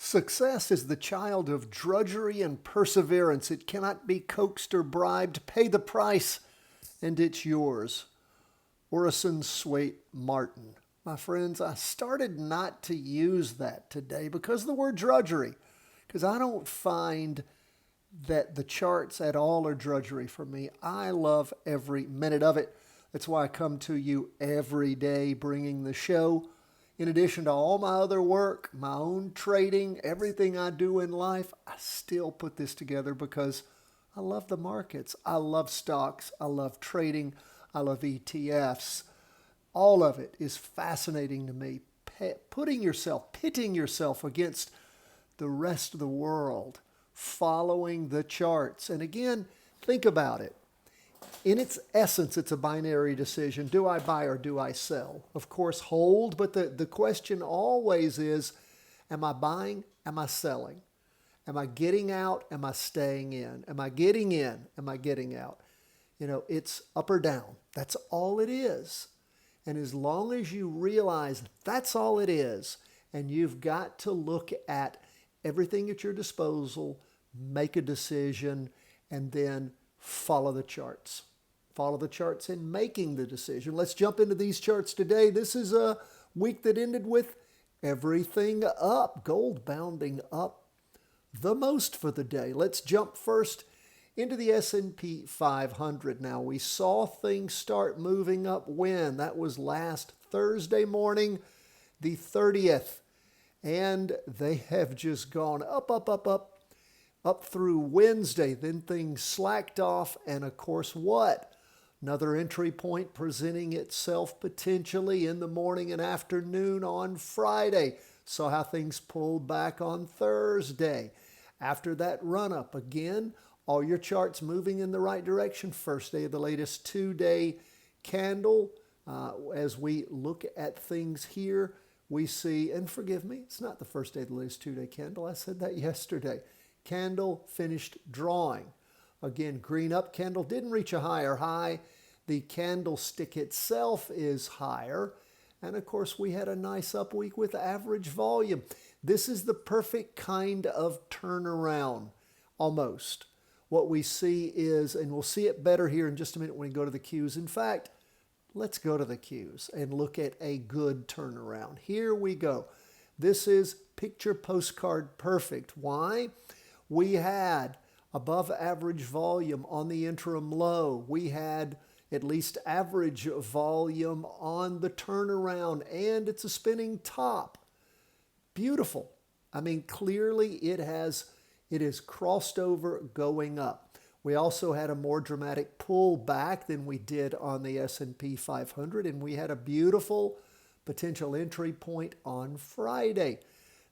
Success is the child of drudgery and perseverance. It cannot be coaxed or bribed. Pay the price, and it's yours. Orison Swett Marden. My friends, I started not to use that today because of the word drudgery, because I don't find that the charts at all are drudgery for me. I love every minute of it. That's why I come to you every day bringing the show. In addition to all my other work, my own trading, everything I do in life, I still put this together because I love the markets. I love stocks. I love trading. I love ETFs. All of it is fascinating to me. Pitting yourself against the rest of the world, following the charts. And again, think about it. In its essence, it's a binary decision. Do I buy or do I sell? Of course, hold, but the question always is, am I buying? Am I selling? Am I getting out? Am I staying in? Am I getting in? Am I getting out? It's up or down. That's all it is. And as long as you realize that's all it is, and you've got to look at everything at your disposal, make a decision, and then follow the charts. Follow the charts in making the decision. Let's jump into these charts today. This is a week that ended with everything up. Gold bounding up the most for the day. Let's jump first into the S&P 500. Now, we saw things start moving up when? That was last Thursday morning, the 30th. And they have just gone up through Wednesday. Then things slacked off. And of course, what? Another entry point presenting itself potentially in the morning and afternoon on Friday. Saw how things pulled back on Thursday. After that run up, again, all your charts moving in the right direction. First day of the latest 2-day candle. As we look at things here, we see, and forgive me, it's not the first day of the latest 2-day candle. I said that yesterday. Candle finished drawing. Again, green up candle didn't reach a higher high. The candlestick itself is higher. And of course, we had a nice up week with average volume. This is the perfect kind of turnaround, almost. What we see is, and we'll see it better here in just a minute when we go to the Qs. In fact, let's go to the Qs and look at a good turnaround. Here we go. This is picture postcard perfect. Why? We had above average volume on the interim low. We had at least average volume on the turnaround, and it's a spinning top. Beautiful. I mean, clearly it is crossed over going up. We also had a more dramatic pullback than we did on the S&P 500, and we had a beautiful potential entry point on Friday.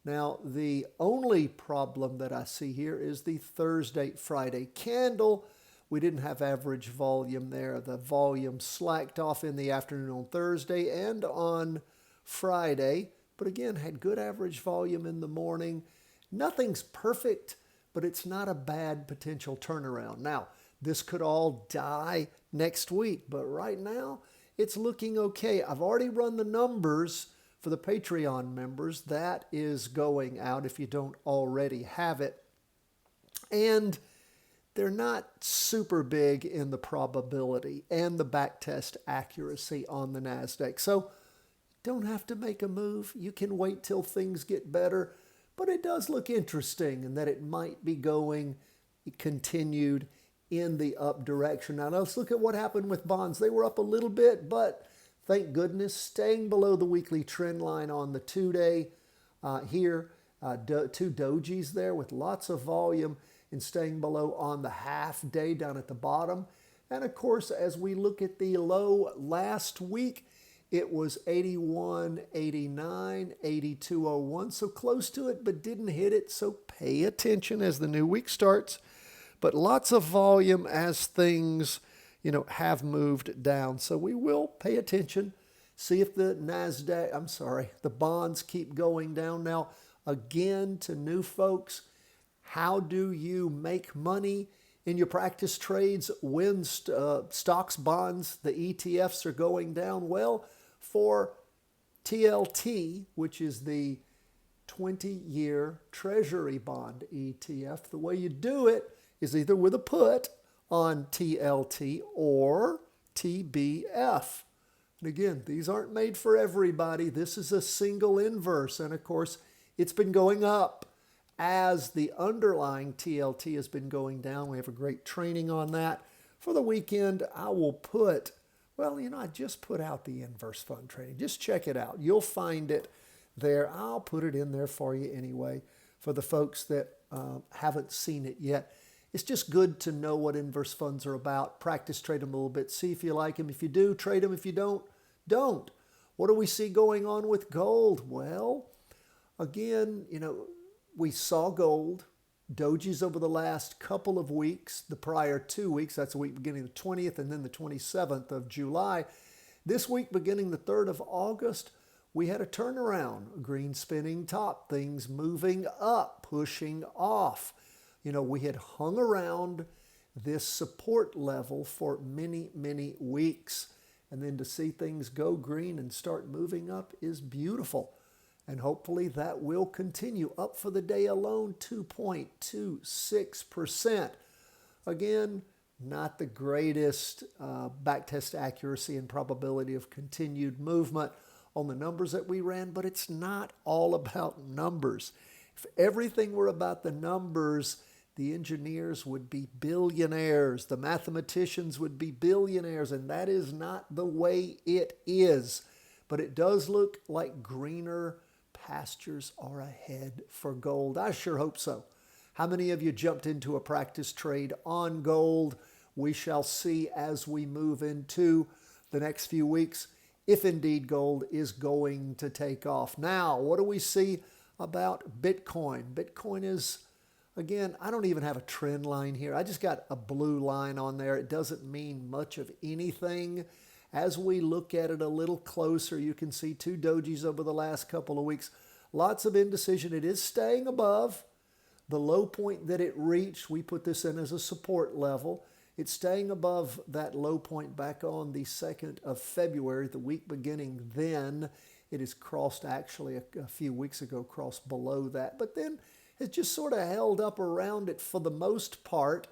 Now, the only problem that I see here is the Friday candle. We didn't have average volume there. The volume slacked off in the afternoon on Thursday and on Friday, but again, had good average volume in the morning. Nothing's perfect, but it's not a bad potential turnaround. Now, this could all die next week, but right now, it's looking okay. I've already run the numbers for the Patreon members. That is going out if you don't already have it. And they're not super big in the probability and the backtest accuracy on the NASDAQ. So don't have to make a move. You can wait till things get better. But it does look interesting in that it might be going continued in the up direction. Now let's look at what happened with bonds. They were up a little bit, but thank goodness, staying below the weekly trend line on the 2-day here. Two dojis there with lots of volume and staying below on the half day down at the bottom. And of course, as we look at the low last week, it was 81.89, 82.01, so close to it, but didn't hit it. So pay attention as the new week starts. But lots of volume as things have moved down. So we will pay attention, see if the the bonds keep going down. Now, again, to new folks, how do you make money in your practice trades when stocks, bonds, the ETFs are going down? Well, for TLT, which is the 20-year Treasury bond ETF. The way you do it is either with a put on TLT or TBF. And again, these aren't made for everybody. This is a single inverse. And of course, it's been going up as the underlying TLT has been going down. We have a great training on that. For the weekend, I will put, I just put out the inverse fund training. Just check it out. You'll find it there. I'll put it in there for you anyway, for the folks that haven't seen it yet. It's just good to know what inverse funds are about. Practice, trade them a little bit. See if you like them. If you do, trade them. If you don't, don't. What do we see going on with gold? Well, again, we saw gold dojis over the last couple of weeks, the prior 2 weeks. That's the week beginning the 20th and then the 27th of July. This week beginning the 3rd of August, we had a turnaround, a green spinning top, things moving up, pushing off. We had hung around this support level for many, many weeks. And then to see things go green and start moving up is beautiful. And hopefully that will continue. Up for the day alone, 2.26%. Again, not the greatest backtest accuracy and probability of continued movement on the numbers that we ran, but it's not all about numbers. If everything were about the numbers, the engineers would be billionaires. The mathematicians would be billionaires, and that is not the way it is. But it does look like greener pastures are ahead for gold. I sure hope so. How many of you jumped into a practice trade on gold? We shall see as we move into the next few weeks if indeed gold is going to take off. Now, what do we see about Bitcoin? Bitcoin is, again, I don't even have a trend line here. I just got a blue line on there. It doesn't mean much of anything. As we look at it a little closer, you can see 2 dojis over the last couple of weeks. Lots of indecision. It is staying above the low point that it reached. We put this in as a support level. It's staying above that low point back on the 2nd of February, the week beginning then. It is crossed actually a few weeks ago, crossed below that. But then it's just sort of held up around it for the most part.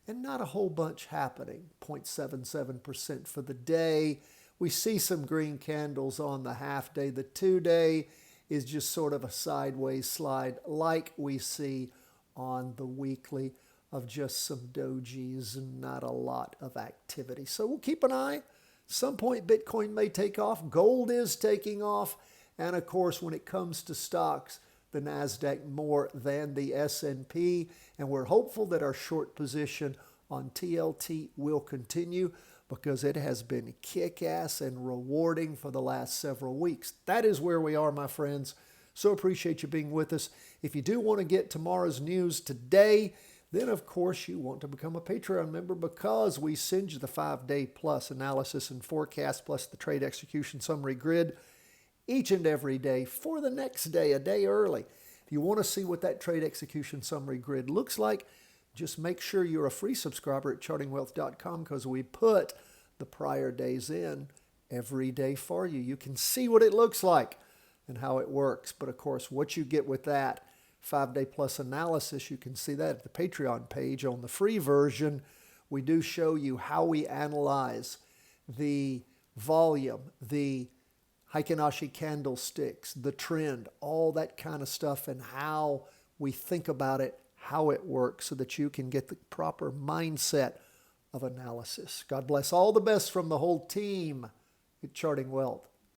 And not a whole bunch happening, 0.77% for the day. We see some green candles on the half day. The 2-day is just sort of a sideways slide like we see on the weekly of just some dojis and not a lot of activity. So we'll keep an eye. Some point Bitcoin may take off. Gold is taking off. And of course, when it comes to stocks, the NASDAQ more than the S&P, and we're hopeful that our short position on TLT will continue because it has been kick-ass and rewarding for the last several weeks. That is where we are, my friends. So appreciate you being with us. If you do want to get tomorrow's news today, then of course you want to become a Patreon member because we send you the 5-day plus analysis and forecast plus the trade execution summary grid each and every day for the next day, a day early. If you want to see what that trade execution summary grid looks like, just make sure you're a free subscriber at chartingwealth.com because we put the prior days in every day for you. You can see what it looks like and how it works. But of course, what you get with that 5-day plus analysis, you can see that at the Patreon page. On the free version, we do show you how we analyze the volume, the Heikin-Ashi candlesticks, the trend, all that kind of stuff, and how we think about it, how it works, so that you can get the proper mindset of analysis. God bless. All the best from the whole team at Charting Wealth.